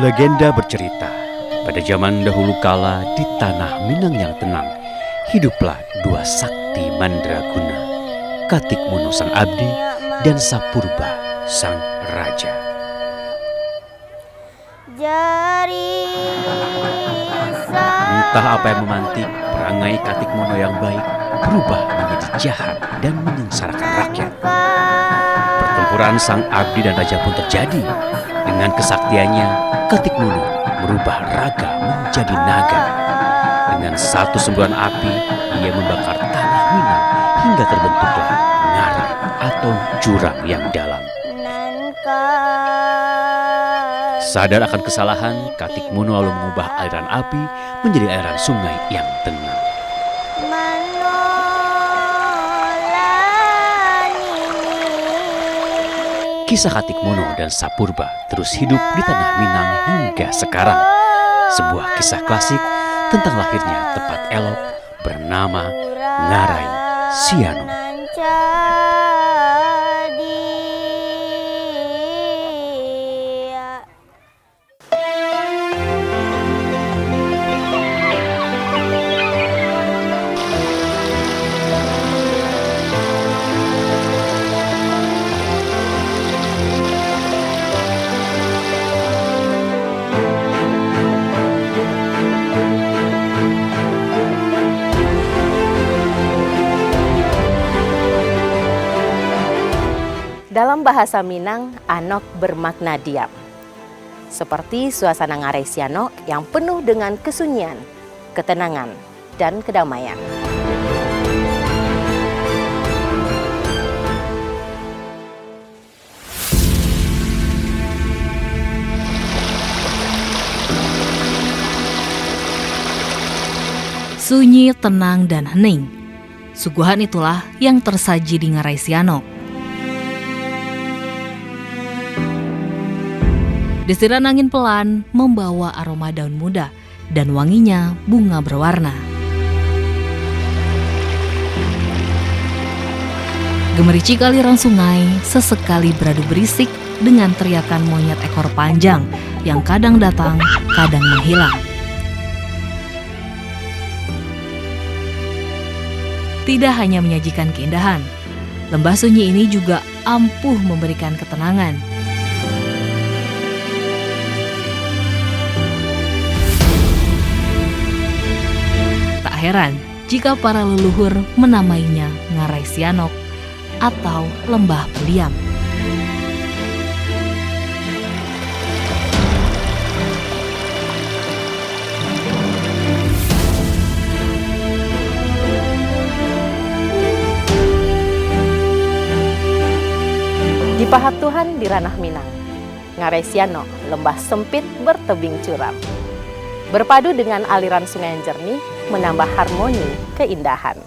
Legenda bercerita, pada zaman dahulu kala di tanah Minang yang tenang, hiduplah dua sakti mandraguna, Katikmono sang abdi dan Sapurba sang raja. Entah apa yang memantik perangai Katikmono yang baik berubah menjadi jahat dan menyengsarakan rakyat. Pertempuran sang abdi dan raja pun terjadi. Dengan kesaktiannya, Katikmono merubah raga menjadi naga. Dengan satu semburan api, ia membakar tanah Minang hingga terbentuklah ngarai atau jurang yang dalam. Sadar akan kesalahan, Katikmono lalu mengubah aliran api menjadi aliran sungai yang tenang. Kisah Katikmono dan Sapurba terus hidup di tanah Minang hingga sekarang. Sebuah kisah klasik tentang lahirnya tempat elok bernama Ngarai Siano. Dalam bahasa Minang, Anok bermakna diam. Seperti suasana Ngarai Siano yang penuh dengan kesunyian, ketenangan, dan kedamaian. Sunyi, tenang, dan hening. Suguhan itulah yang tersaji di Ngarai Siano. Desiran angin pelan membawa aroma daun muda dan wanginya bunga berwarna. Gemericik aliran sungai sesekali beradu berisik dengan teriakan monyet ekor panjang yang kadang datang, kadang menghilang. Tidak hanya menyajikan keindahan, lembah sunyi ini juga ampuh memberikan ketenangan. Heran jika para leluhur menamainya Ngarai Sianok atau lembah Peliam. Di pahat Tuhan di ranah Minang, Ngarai Siano, lembah sempit bertebing curam. Berpadu dengan aliran sungai yang jernih, menambah harmoni keindahan.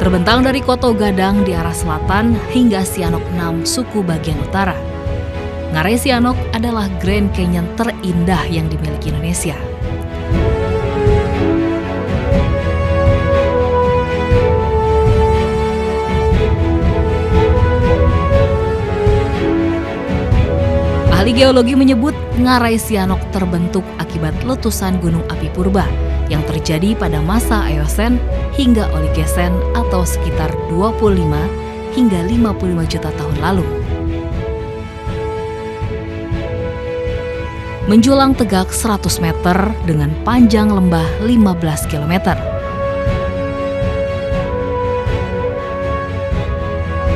Terbentang dari Koto Gadang di arah selatan hingga Sianok 6 suku bagian utara. Ngarai Sianok adalah Grand Canyon terindah yang dimiliki Indonesia. Ahli geologi menyebut Ngarai Sianok terbentuk akibat letusan gunung api purba yang terjadi pada masa Eosen hingga Oligocene atau sekitar 25 hingga 55 juta tahun lalu. Menjulang tegak 100 meter dengan panjang lembah 15 km.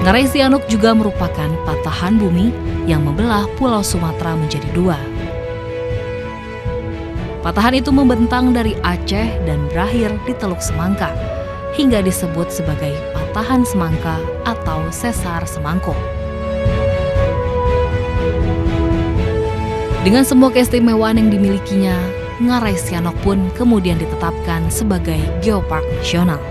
Ngarai Sianok juga merupakan patahan bumi yang membelah Pulau Sumatera menjadi dua. Patahan itu membentang dari Aceh dan berakhir di Teluk Semangka, hingga disebut sebagai Patahan Semangka atau Sesar Semangko. Dengan semua keistimewaan yang dimilikinya, Ngarai Sianok pun kemudian ditetapkan sebagai Geopark Nasional.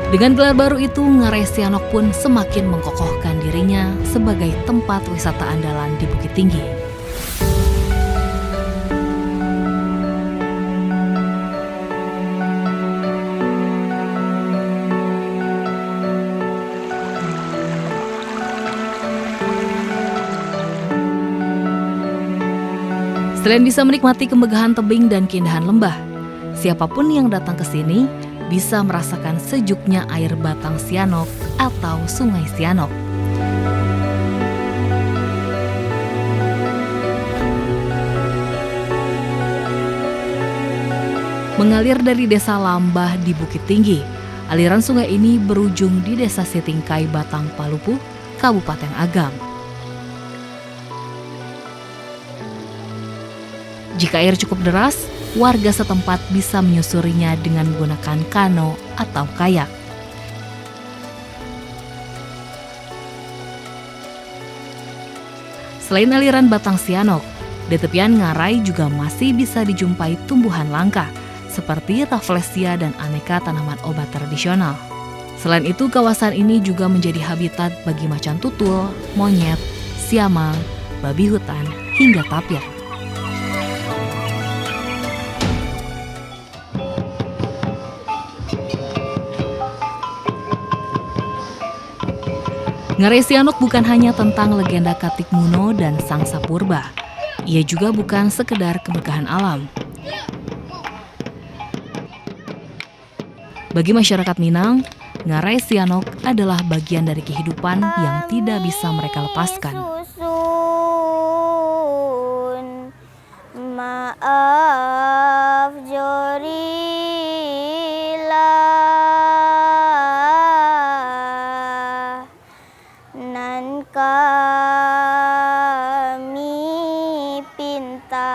Dengan gelar baru itu, Ngarai Sianok pun semakin mengkokohkan dirinya sebagai tempat wisata andalan di Bukit Tinggi. Selain bisa menikmati kemegahan tebing dan keindahan lembah, siapapun yang datang ke sini bisa merasakan sejuknya air Batang Sianok atau Sungai Sianok. Mengalir dari Desa Lambah di Bukit Tinggi, aliran sungai ini berujung di Desa Sitingkai, Batang Palupu, Kabupaten Agam. Jika air cukup deras, warga setempat bisa menyusurinya dengan menggunakan kano atau kayak. Selain aliran Batang Sianok, di tepian Ngarai juga masih bisa dijumpai tumbuhan langka seperti Rafflesia dan aneka tanaman obat tradisional. Selain itu, kawasan ini juga menjadi habitat bagi macan tutul, monyet, siamang, babi hutan, hingga tapir. Ngarai Sianok bukan hanya tentang legenda Katik Muno dan Sangsa Purba. Ia juga bukan sekedar kemegahan alam. Bagi masyarakat Minang, Ngarai Sianok adalah bagian dari kehidupan yang tidak bisa mereka lepaskan. Maaf jorilah nan kami pinta.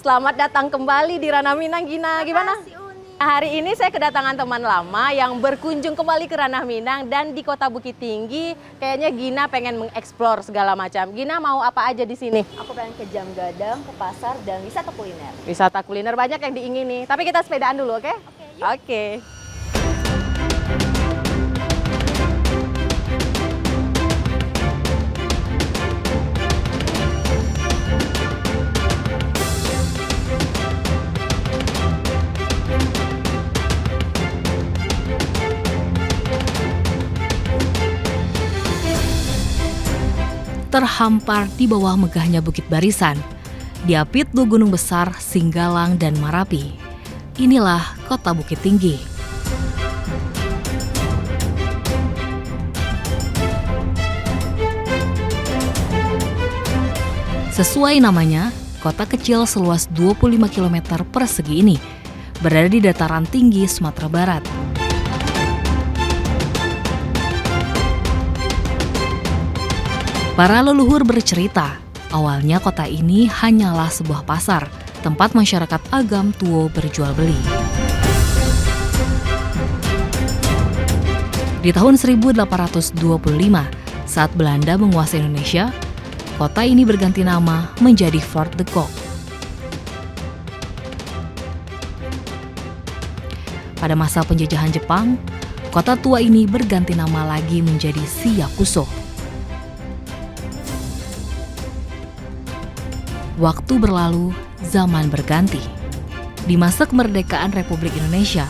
Selamat datang kembali di Ranah Minang, Gina. Gimana? Hari ini saya kedatangan teman lama yang berkunjung kembali ke Ranah Minang dan di Kota Bukit Tinggi. Kayaknya Gina pengen mengeksplor segala macam. Gina mau apa aja di sini? Aku pengen ke Jam Gadang, ke pasar, dan wisata kuliner. Wisata kuliner banyak yang diingini. Tapi kita sepedaan dulu, oke? Oke. Terhampar di bawah megahnya Bukit Barisan, diapit dua gunung besar Singgalang dan Marapi. Inilah Kota Bukit Tinggi. Sesuai namanya, kota kecil seluas 25 km persegi ini berada di dataran tinggi Sumatera Barat. Para leluhur bercerita, awalnya kota ini hanyalah sebuah pasar, tempat masyarakat Agam Tuo berjual beli. Di tahun 1825, saat Belanda menguasai Indonesia, kota ini berganti nama menjadi Fort de Kock. Pada masa penjajahan Jepang, kota tua ini berganti nama lagi menjadi Siyakuso. Waktu berlalu, zaman berganti. Di masa kemerdekaan Republik Indonesia,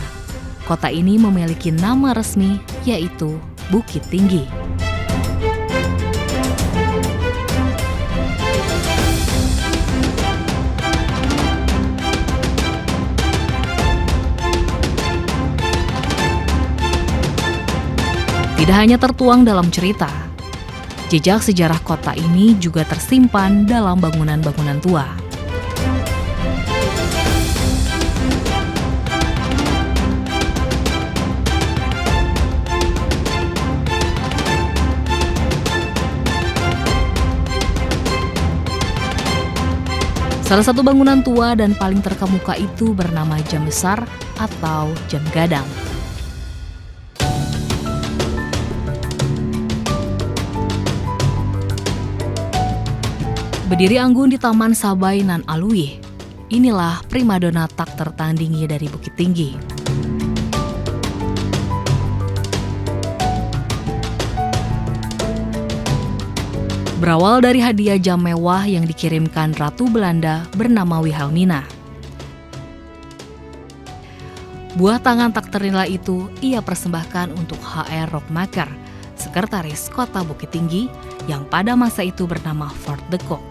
kota ini memiliki nama resmi yaitu Bukit Tinggi. Tidak hanya tertuang dalam cerita, jejak sejarah kota ini juga tersimpan dalam bangunan-bangunan tua. Salah satu bangunan tua dan paling terkemuka itu bernama Jam Besar atau Jam Gadang. Berdiri anggun di Taman Sabai Nan Alwi, inilah primadona tak tertandingi dari Bukit Tinggi. Berawal dari hadiah jam mewah yang dikirimkan Ratu Belanda bernama Wilhelmina. Buah tangan tak ternilai itu ia persembahkan untuk H.R. Rockmaker, sekretaris kota Bukit Tinggi yang pada masa itu bernama Fort de Kock.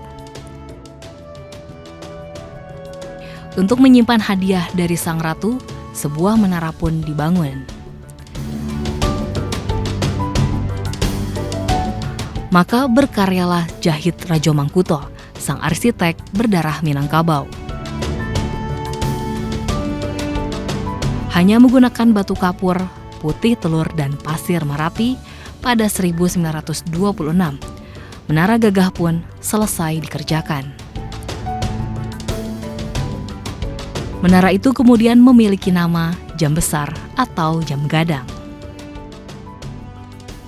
Untuk menyimpan hadiah dari sang ratu, sebuah menara pun dibangun. Maka berkaryalah Jahit Rajo Mangkuto, sang arsitek berdarah Minangkabau. Hanya menggunakan batu kapur, putih telur, dan pasir Merapi pada 1926, Menara Gagah pun selesai dikerjakan. Menara itu kemudian memiliki nama Jam Besar atau Jam Gadang.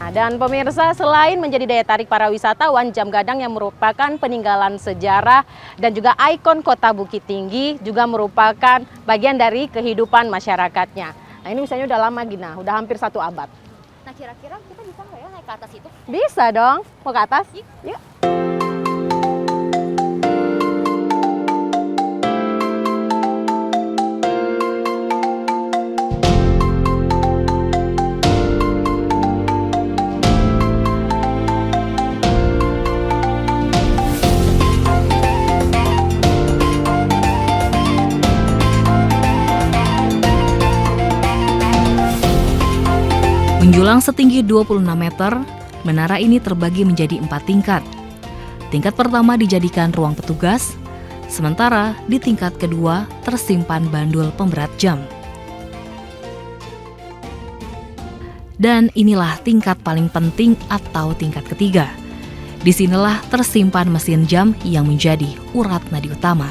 Nah, dan pemirsa, selain menjadi daya tarik para wisatawan, Jam Gadang yang merupakan peninggalan sejarah dan juga ikon kota Bukit Tinggi juga merupakan bagian dari kehidupan masyarakatnya. Nah, ini misalnya udah lama Gina, udah hampir 1 abad. Nah, kira-kira kita bisa nggak ya naik ke atas itu? Bisa dong, mau ke atas? Yuk. Menjulang setinggi 26 meter, menara ini terbagi menjadi 4 tingkat. Tingkat pertama dijadikan ruang petugas, sementara di tingkat kedua tersimpan bandul pemberat jam. Dan inilah tingkat paling penting atau tingkat ketiga. Disinilah tersimpan mesin jam yang menjadi urat nadi utama.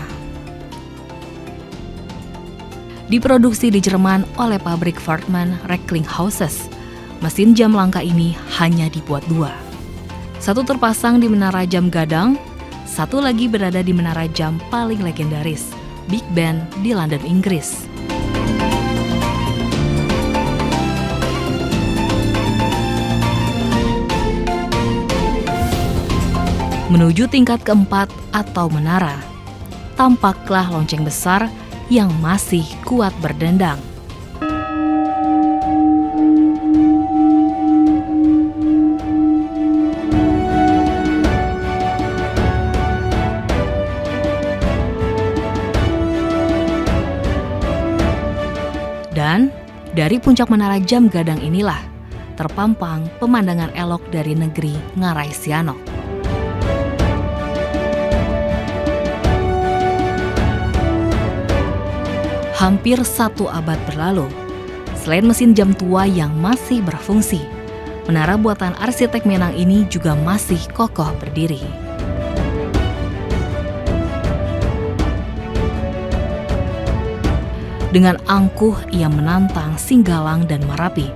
Diproduksi di Jerman oleh pabrik Wartmann Recklinghauses. Mesin jam langka ini hanya dibuat 2. Satu terpasang di Menara Jam Gadang, satu lagi berada di menara jam paling legendaris, Big Ben di London, Inggris. Menuju tingkat keempat atau menara, tampaklah lonceng besar yang masih kuat berdendang. Dan dari puncak Menara Jam Gadang inilah terpampang pemandangan elok dari negeri Ngarai Sianok. Hampir 1 abad berlalu, selain mesin jam tua yang masih berfungsi, menara buatan arsitek Minang ini juga masih kokoh berdiri. Dengan angkuh ia menantang Singgalang dan Marapi,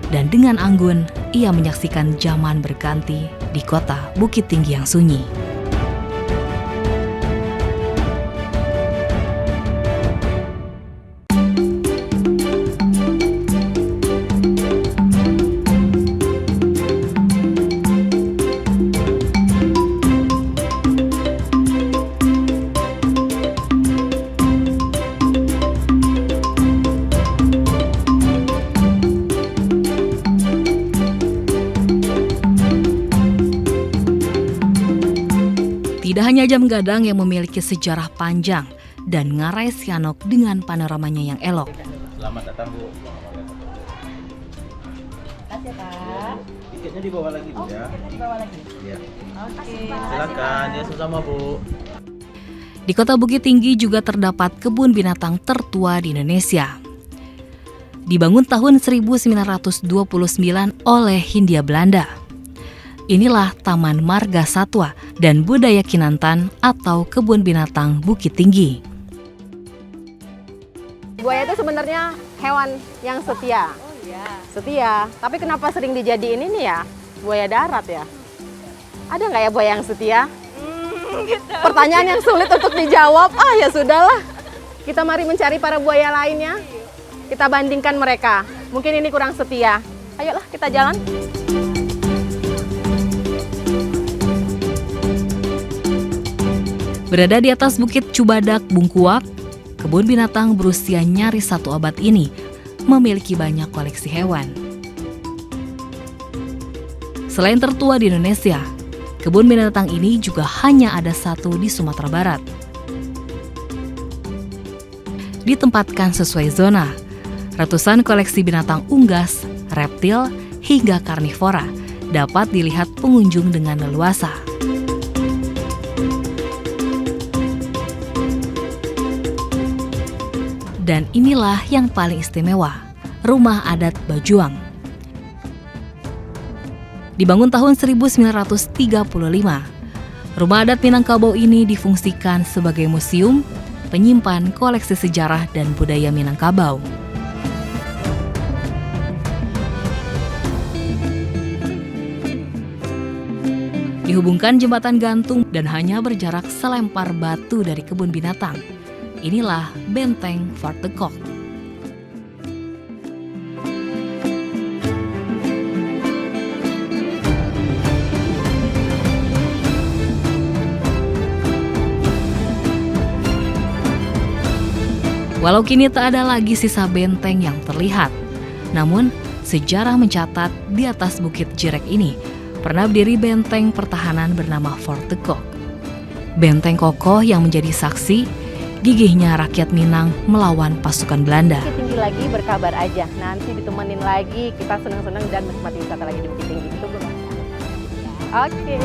dan dengan anggun ia menyaksikan zaman berganti di kota Bukit Tinggi yang sunyi. Tidak hanya Jam Gadang yang memiliki sejarah panjang dan Ngarai Sianok dengan panoramanya yang elok. Selamat datang, Bu. Kasih Pak. Tiketnya dibawa lagi, Bu, ya. Kita dibawa lagi. Iya. Oke. Silakan, ya sama-sama, Bu. Di Kota Bukit Tinggi juga terdapat kebun binatang tertua di Indonesia. Dibangun tahun 1929 oleh Hindia Belanda. Inilah Taman Marga Satwa dan Budaya Kinantan atau Kebun Binatang Bukit Tinggi. Buaya itu sebenarnya hewan yang setia. Oh iya. Setia. Tapi kenapa sering dijadiin ini ya? Buaya darat ya? Ada nggak ya buaya yang setia? Gitu. Pertanyaan yang sulit untuk dijawab. Ah ya sudahlah. Kita mari mencari para buaya lainnya. Kita bandingkan mereka. Mungkin ini kurang setia. Ayolah kita jalan. Berada di atas Bukit Cubadak, Bungkuak, kebun binatang berusia nyaris 1 abad ini memiliki banyak koleksi hewan. Selain tertua di Indonesia, kebun binatang ini juga hanya ada 1 di Sumatera Barat. Ditempatkan sesuai zona, ratusan koleksi binatang unggas, reptil, hingga karnivora dapat dilihat pengunjung dengan leluasa. Dan inilah yang paling istimewa, Rumah Adat Bajuang. Dibangun tahun 1935, Rumah Adat Minangkabau ini difungsikan sebagai museum, penyimpan koleksi sejarah dan budaya Minangkabau. Dihubungkan jembatan gantung dan hanya berjarak selempar batu dari kebun binatang. Inilah Benteng Fort de Kock. Walau kini tak ada lagi sisa benteng yang terlihat, namun sejarah mencatat di atas Bukit Jirek ini pernah berdiri benteng pertahanan bernama Fort de Kock. Benteng kokoh yang menjadi saksi gigihnya rakyat Minang melawan pasukan Belanda. Bukit Tinggi lagi berkabar aja. Nanti ditemenin lagi, kita senang-senang dan menikmati wisata lagi di Bukit Tinggi. Tunggu. Oke.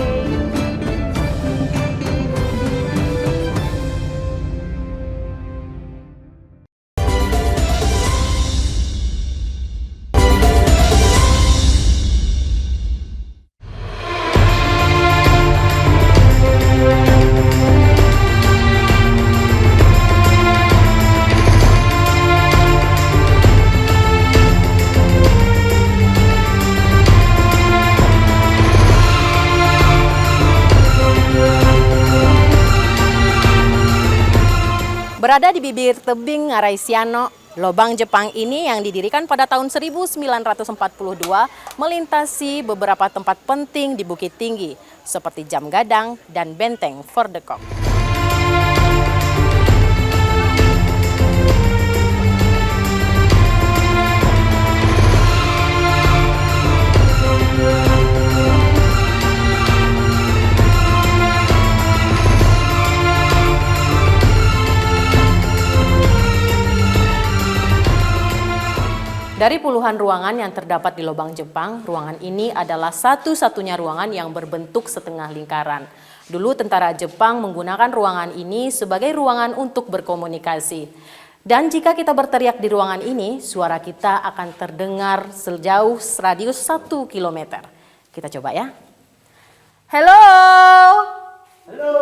Berada di bibir tebing Ngarai Sianok, lobang Jepang ini yang didirikan pada tahun 1942 melintasi beberapa tempat penting di Bukit Tinggi seperti Jam Gadang dan Benteng Fort de Kock. Dari puluhan ruangan yang terdapat di lobang Jepang, ruangan ini adalah satu-satunya ruangan yang berbentuk setengah lingkaran. Dulu tentara Jepang menggunakan ruangan ini sebagai ruangan untuk berkomunikasi. Dan jika kita berteriak di ruangan ini, suara kita akan terdengar sejauh radius 1 km. Kita coba ya. Halo! Halo!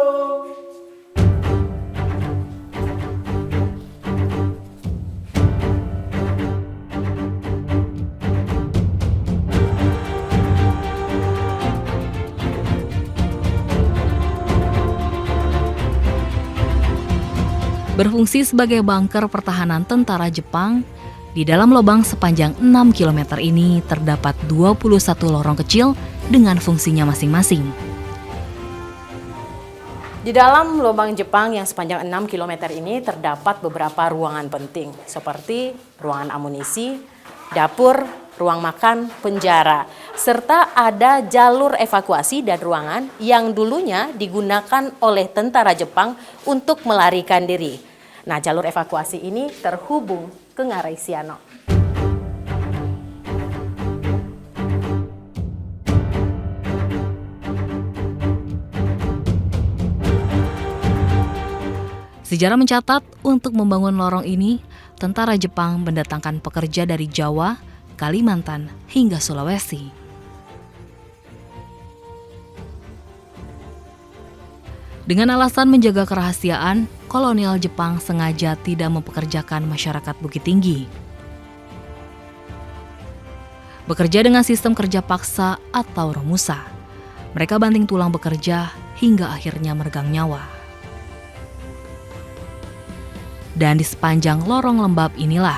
Berfungsi sebagai bunker pertahanan tentara Jepang, di dalam lubang sepanjang 6 km ini terdapat 21 lorong kecil dengan fungsinya masing-masing. Di dalam lubang Jepang yang sepanjang 6 km ini terdapat beberapa ruangan penting seperti ruangan amunisi, dapur, ruang makan, penjara. serta ada jalur evakuasi dan ruangan yang dulunya digunakan oleh tentara Jepang untuk melarikan diri. Nah, jalur evakuasi ini terhubung ke Ngarai Sianok. Sejarah mencatat untuk membangun lorong ini, tentara Jepang mendatangkan pekerja dari Jawa, Kalimantan, hingga Sulawesi. Dengan alasan menjaga kerahasiaan, kolonial Jepang sengaja tidak mempekerjakan masyarakat Bukit Tinggi. Bekerja dengan sistem kerja paksa atau romusa, mereka banting tulang bekerja hingga akhirnya meregang nyawa. Dan di sepanjang lorong lembab inilah,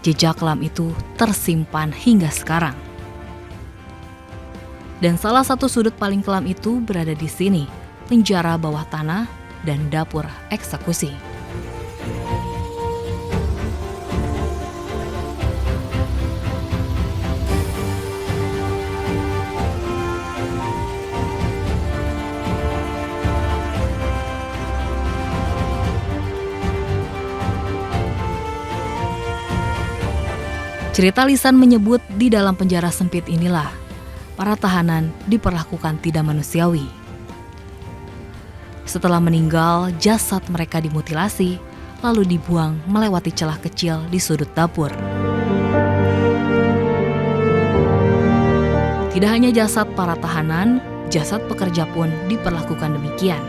jejak kelam itu tersimpan hingga sekarang. Dan salah satu sudut paling kelam itu berada di sini, penjara bawah tanah dan dapur eksekusi. Cerita lisan menyebut di dalam penjara sempit inilah, para tahanan diperlakukan tidak manusiawi. Setelah meninggal, jasad mereka dimutilasi, lalu dibuang melewati celah kecil di sudut dapur. Tidak hanya jasad para tahanan, jasad pekerja pun diperlakukan demikian.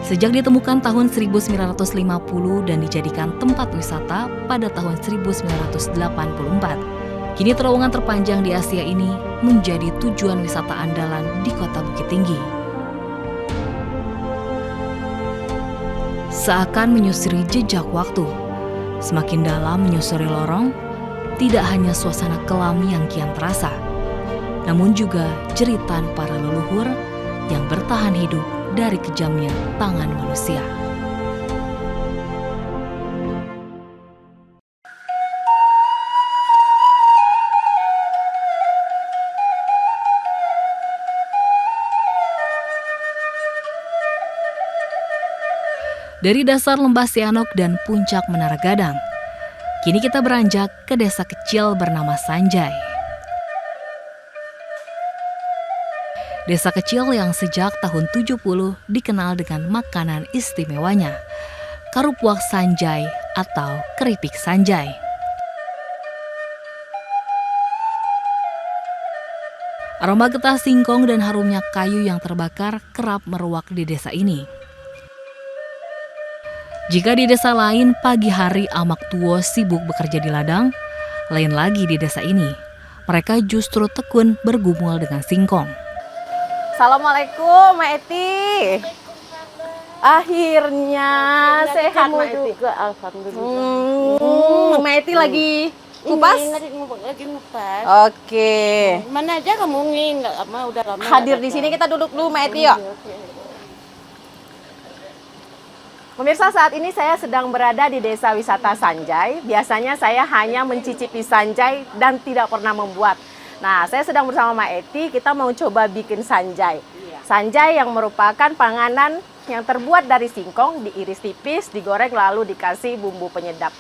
Sejak ditemukan tahun 1950 dan dijadikan tempat wisata pada tahun 1984, kini terowongan terpanjang di Asia ini menjadi tujuan wisata andalan di kota Bukit Tinggi. Seakan menyusuri jejak waktu, semakin dalam menyusuri lorong, tidak hanya suasana kelam yang kian terasa, namun juga jeritan para leluhur yang bertahan hidup dari kejamnya tangan manusia. Dari dasar lembah Sianok dan puncak Menara Gadang, kini kita beranjak ke desa kecil bernama Sanjay. Desa kecil yang sejak tahun 70 dikenal dengan makanan istimewanya, karupuak Sanjay atau keripik Sanjay. Aroma getah singkong dan harumnya kayu yang terbakar kerap meruak di desa ini. Jika di desa lain pagi hari amak tuo sibuk bekerja di ladang, lain lagi di desa ini, mereka justru tekun bergumul dengan singkong. Assalamualaikum, Mak Eti. Akhirnya sehat, Mak Eti. Alhamdulillah. Mak Eti lagi kupas? Lagi ngupas. Oke. Mana aja kamu nggak lama udah lama. Hadir di sini, kita duduk dulu, Mak Eti, yuk. Pemirsa, saat ini saya sedang berada di Desa Wisata Sanjay. Biasanya saya hanya mencicipi Sanjay dan tidak pernah membuat. Nah, saya sedang bersama Mak Eti, kita mau coba bikin Sanjay. Sanjay yang merupakan panganan yang terbuat dari singkong, diiris tipis, digoreng lalu dikasih bumbu penyedap.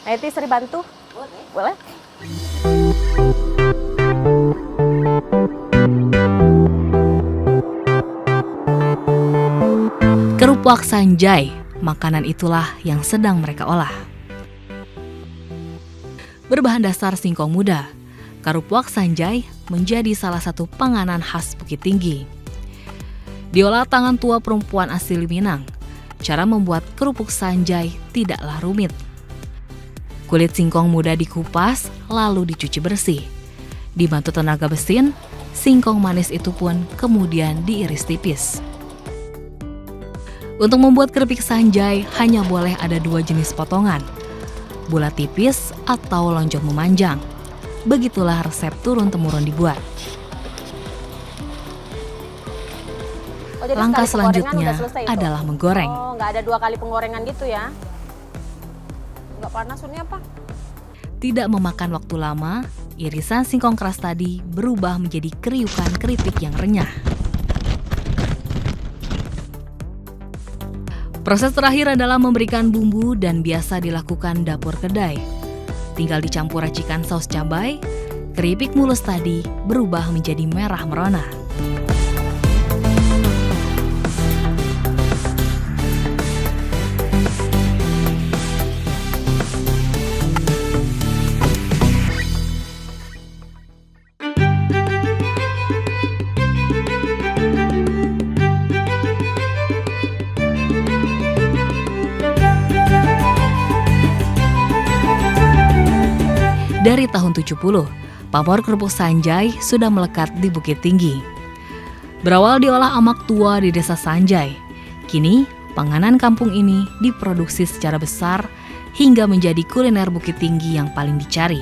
Mak Eti, seri bantu? Boleh? Kerupuak Sanjay, makanan itulah yang sedang mereka olah. Berbahan dasar singkong muda, karupuak Sanjay menjadi salah satu panganan khas Bukit Tinggi. Diolah tangan tua perempuan asli Minang, cara membuat kerupuk Sanjay tidaklah rumit. Kulit singkong muda dikupas lalu dicuci bersih. Dibantu tenaga mesin, singkong manis itu pun kemudian diiris tipis. Untuk membuat keripik Sanjay hanya boleh ada 2 jenis potongan, bulat tipis atau lonjong memanjang. Begitulah resep turun-temurun dibuat. Jadi Langkah sekali penggorengan selanjutnya udah selesai itu? adalah menggoreng. Oh, nggak ada 2 kali penggorengan gitu ya? Nggak panas ini apa? Tidak memakan waktu lama, irisan singkong keras tadi berubah menjadi kriukan keripik yang renyah. Proses terakhir adalah memberikan bumbu dan biasa dilakukan dapur kedai. Tinggal dicampur racikan saus cabai, keripik mulus tadi berubah menjadi merah merona. Dari tahun 70, pamor kerupuk Sanjay sudah melekat di Bukit Tinggi. Berawal diolah amak tua di desa Sanjay, kini panganan kampung ini diproduksi secara besar hingga menjadi kuliner Bukit Tinggi yang paling dicari.